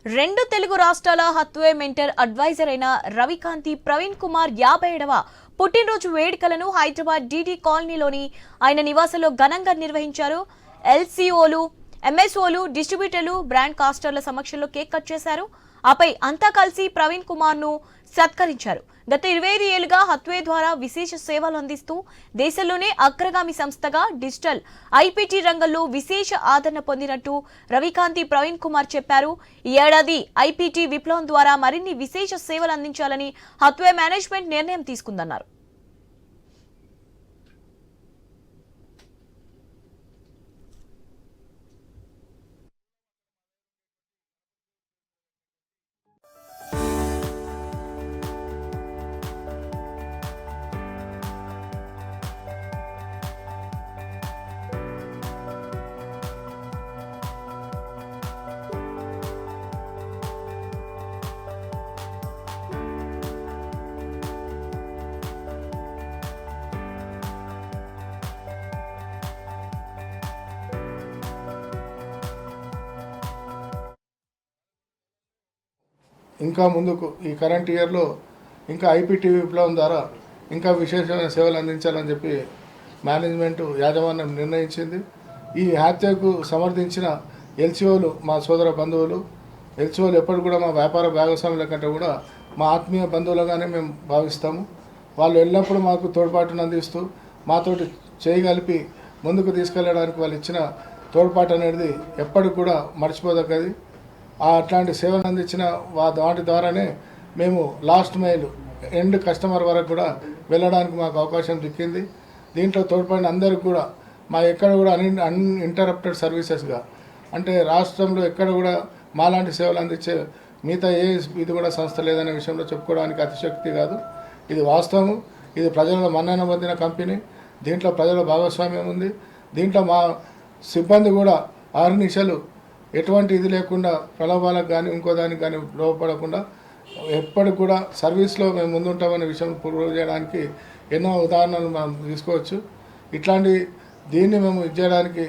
రెండు తెలుగు రాష్ట్రాల Hathaway mentor advisor అయిన రవికాంతి ప్రవీణ్ కుమార్ 57వ పుట్టినరోజు వేడుకలను హైదరాబాద్ డీడీ కాలనీలోని ఆయన నివాసంలో ఘనంగా నిర్వహించారు. ఎల్సీఓలు, ఎంఎస్ఓలు, డిస్ట్రిబ్యూటర్లు, బ్రాండ్ కాస్టర్ల సమక్షంలో కేక్ కట్ చేశారు. ఆపై అంతా కలిసి ప్రవీణ్ కుమార్ ను సత్కరించారు. గత 25 ఏళ్లుగా హత్వే ద్వారా విశేష సేవలు అందిస్తూ దేశంలోనే అగ్రగామి సంస్థగా డిజిటల్ ఐపీటీ రంగంలో విశేష ఆదరణ పొందినట్టు రవికాంతి ప్రవీణ్ కుమార్ చెప్పారు. ఈ ఏడాది ఐపీటీ విప్లవం ద్వారా మరిన్ని విశేష సేవలు అందించాలని హత్వే మేనేజ్మెంట్ నిర్ణయం తీసుకుందన్నారు. ఇంకా ముందుకు ఈ కరెంట్ ఇయర్లో ఇంకా ఐపీటీ విప్లవం ద్వారా ఇంకా విశేషమైన సేవలు అందించాలని చెప్పి మేనేజ్మెంట్ యాజమాన్యం నిర్ణయించింది. ఈ హత్యకు సమర్థించిన ఎల్సీఓలు మా సోదర బంధువులు. ఎల్సీఓలు ఎప్పుడు కూడా మా వ్యాపార భాగస్వాముల కంటే కూడా మా ఆత్మీయ బంధువులుగానే మేము భావిస్తాము. వాళ్ళు ఎల్లప్పుడూ మాకు తోడ్పాటును అందిస్తూ మాతోటి చేయగలిపి ముందుకు తీసుకెళ్ళడానికి వాళ్ళు ఇచ్చిన తోడ్పాటు అనేది ఎప్పటికి కూడా మర్చిపోదగ్గది. అట్లాంటి సేవలు అందించిన వాటి ద్వారానే మేము లాస్ట్ మైల్ ఎండ్ కస్టమర్ వరకు కూడా వెళ్ళడానికి మాకు అవకాశం దక్కింది. దీంట్లో తోడ్పడిన అందరికీ కూడా మా ఎక్కడ కూడా అన్ఇంటరప్టెడ్ సర్వీసెస్గా, అంటే రాష్ట్రంలో ఎక్కడ కూడా మాలాంటి సేవలు అందించే మిగతా ఇది కూడా సంస్థ లేదనే విషయంలో చెప్పుకోవడానికి అతిశక్తి కాదు, ఇది వాస్తవం. ఇది ప్రజల మన్నన పొందిన కంపెనీ. దీంట్లో ప్రజల భాగస్వామ్యం ఉంది. దీంట్లో మా సిబ్బంది కూడా ఆర్నిశలు ఎటువంటి ఇది లేకుండా ప్రలోభాలకు కానీ ఇంకో దానికి కానీ లోపడకుండా ఎప్పటికి కూడా సర్వీస్లో మేము ముందుంటామనే విషయం ప్రూవ్ చేయడానికి ఎన్నో ఉదాహరణలు మనం తీసుకోవచ్చు. దీన్ని మేము ఇచ్చేయడానికి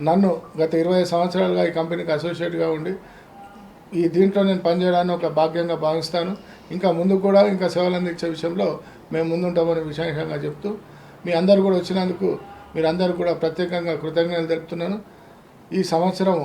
నన్ను గత 20 సంవత్సరాలుగా ఈ కంపెనీకి అసోసియేట్గా ఉండి దీంట్లో నేను పనిచేయడాన్ని ఒక భాగ్యంగా భావిస్తాను. ఇంకా ముందు కూడా ఇంకా సేవలు అందించే విషయంలో మేము ముందుంటామనే విశేషంగా చెప్తూ మీ అందరూ కూడా వచ్చినందుకు మీరందరూ కూడా ప్రత్యేకంగా కృతజ్ఞతలు తెలుపుతున్నాను. ఈ సంవత్సరం